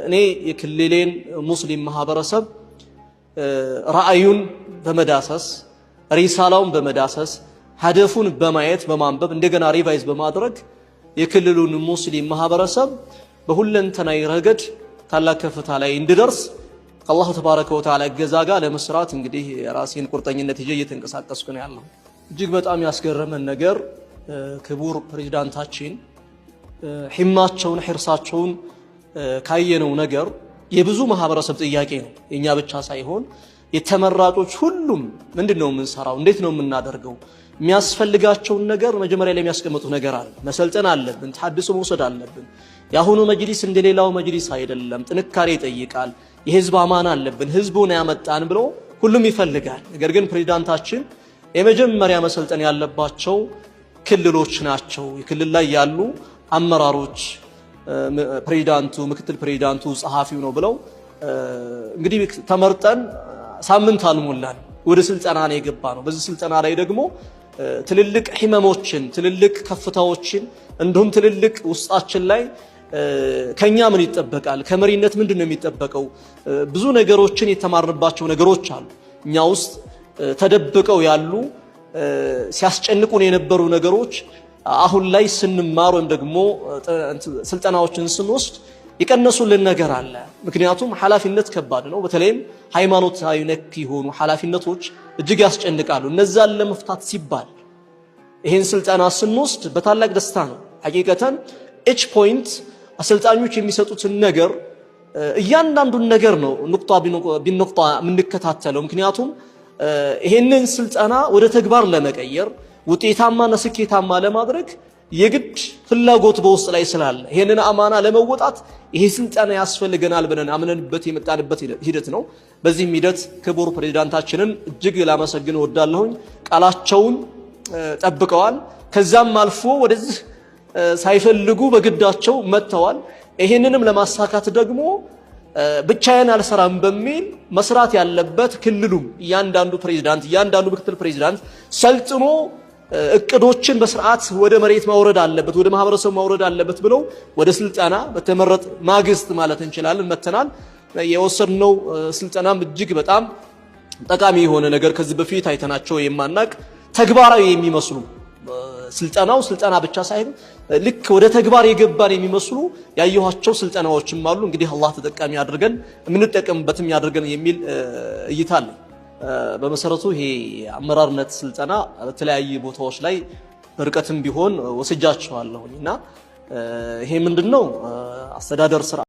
እኔ የክልሌን ሙስሊም ማህበረሰብ ራእዩን በመዳሰስ ሪሳላውን በመዳሰስ ሀደፉን በማየት በማንበብ እንደገና ሪቫይዝ በማድረግ የክልሉን ሙስሊም ማህበረሰብ በሁለንተናዊ ረገድ ታላቅ ከፍታ ላይ እንዲደርስ አላሁ ተባረከ ወተዓላ እገዛ ጋር ለመስራት እንግዲህ ራሴን ቁርጠኝነት ይዤ እየተንቀሳቀስኩ ነው ያለው። እጅግ በጣም ያስገረመን ነገር ክቡር ፕሬዝዳንታችን ሂማቸውን ሒርሳቸውን ካየነው ነገር የብዙ ማህበረሰብ ጥያቄ ነው። የኛ ብቻ ሳይሆን የተመራጮች ሁሉም ምንድነው የምንሰራው፣ እንዴት ነው የምናደርገው፣ የሚያስፈልጋቸውን ነገር መጀመሪያ ላይ የሚያስቀምጡ ነገር አለ። መሰልጠን አለብን፣ ተሐድሶ መውሰድ አለብን። ያሁኑ መጅሊስ እንደሌላው መጅሊስ አይደለም፣ ጥንካሬ ይጠይቃል። የህዝብ አማና አለብን፣ ህዝቡን ያመጣን ብሎ ሁሉም ይፈልጋል። ነገር ግን ፕሬዝዳንታችን የመጀመሪያ መሰልጠን ያለባቸው ክልሎች ናቸው። የክልል ላይ ያሉ አመራሮች ፕሬዝዳንቱ፣ ምክትል ፕሬዝዳንቱ፣ ጸሐፊው ነው ብለው እንግዲህ ተመርጠን ሳምንት አልሞላን ወደ ስልጠና ነው የገባ ነው። በዚህ ስልጠና ላይ ደግሞ ትልልቅ ህመሞችን፣ ትልልቅ ከፍታዎችን እንዲሁም ትልልቅ ውስጣችን ላይ ከኛ ምን ይጠበቃል፣ ከመሪነት ምንድነው የሚጠበቀው፣ ብዙ ነገሮችን የተማርንባቸው ነገሮች አሉ። እኛ ውስጥ ተደብቀው ያሉ ሲያስጨንቁን የነበሩ ነገሮች አሁን ላይ ስንማር ወይም ደግሞ ስልጠናዎችን ስንወስድ የቀነሱልን ነገር አለ። ምክንያቱም ኃላፊነት ከባድ ነው። በተለይም ሃይማኖታዊ ነክ የሆኑ ኃላፊነቶች እጅግ ያስጨንቃሉ። እነዛን ለመፍታት ሲባል ይሄን ስልጠና ስንወስድ በታላቅ ደስታ ነው። ሐቂቀተን ኤች ፖይንት አሰልጣኞች የሚሰጡትን ነገር እያንዳንዱን ነገር ነው ንቁጣ ቢንቁጣ የምንከታተለው። ምክንያቱም ይሄንን ስልጠና ወደ ተግባር ለመቀየር ውጤታማና ስኬታማ ለማድረግ የግድ ፍላጎት በውስጥ ላይ ስላለ ይሄንን አማና ለመወጣት ይሄ ስልጠና ያስፈልገናል ብለን አምነንበት የመጣንበት ሂደት ነው። በዚህም ሂደት ክቡር ፕሬዝዳንታችንን እጅግ ላመሰግን እወዳለሁኝ። ቃላቸውን ጠብቀዋል። ከዛም አልፎ ወደዚህ ሳይፈልጉ በግዳቸው መጥተዋል። ይሄንንም ለማሳካት ደግሞ ብቻዬን አልሰራም በሚል መስራት ያለበት ክልሉም እያንዳንዱ ፕሬዝዳንት፣ እያንዳንዱ ምክትል ፕሬዝዳንት ሰልጥኖ እቅዶችን በስርዓት ወደ መሬት ማውረድ አለበት፣ ወደ ማህበረሰቡ ማውረድ አለበት ብለው ወደ ስልጠና በተመረጥ ማግስት ማለት እንችላለን መተናል። የወሰድነው ስልጠናም እጅግ በጣም ጠቃሚ የሆነ ነገር ከዚህ በፊት አይተናቸው የማናቅ ተግባራዊ የሚመስሉ ስልጠናው ስልጠና ብቻ ሳይሆን ልክ ወደ ተግባር የገባን የሚመስሉ ያየኋቸው ስልጠናዎችም አሉ። እንግዲህ አላህ ተጠቃሚ ያድርገን፣ የምንጠቀምበትም ያድርገን የሚል እይታ አለ። በመሰረቱ ይሄ አመራርነት ስልጠና በተለያየ ቦታዎች ላይ በርቀትም ቢሆን ወስጃቸዋለሁና ይሄ ምንድነው አስተዳደር ስራ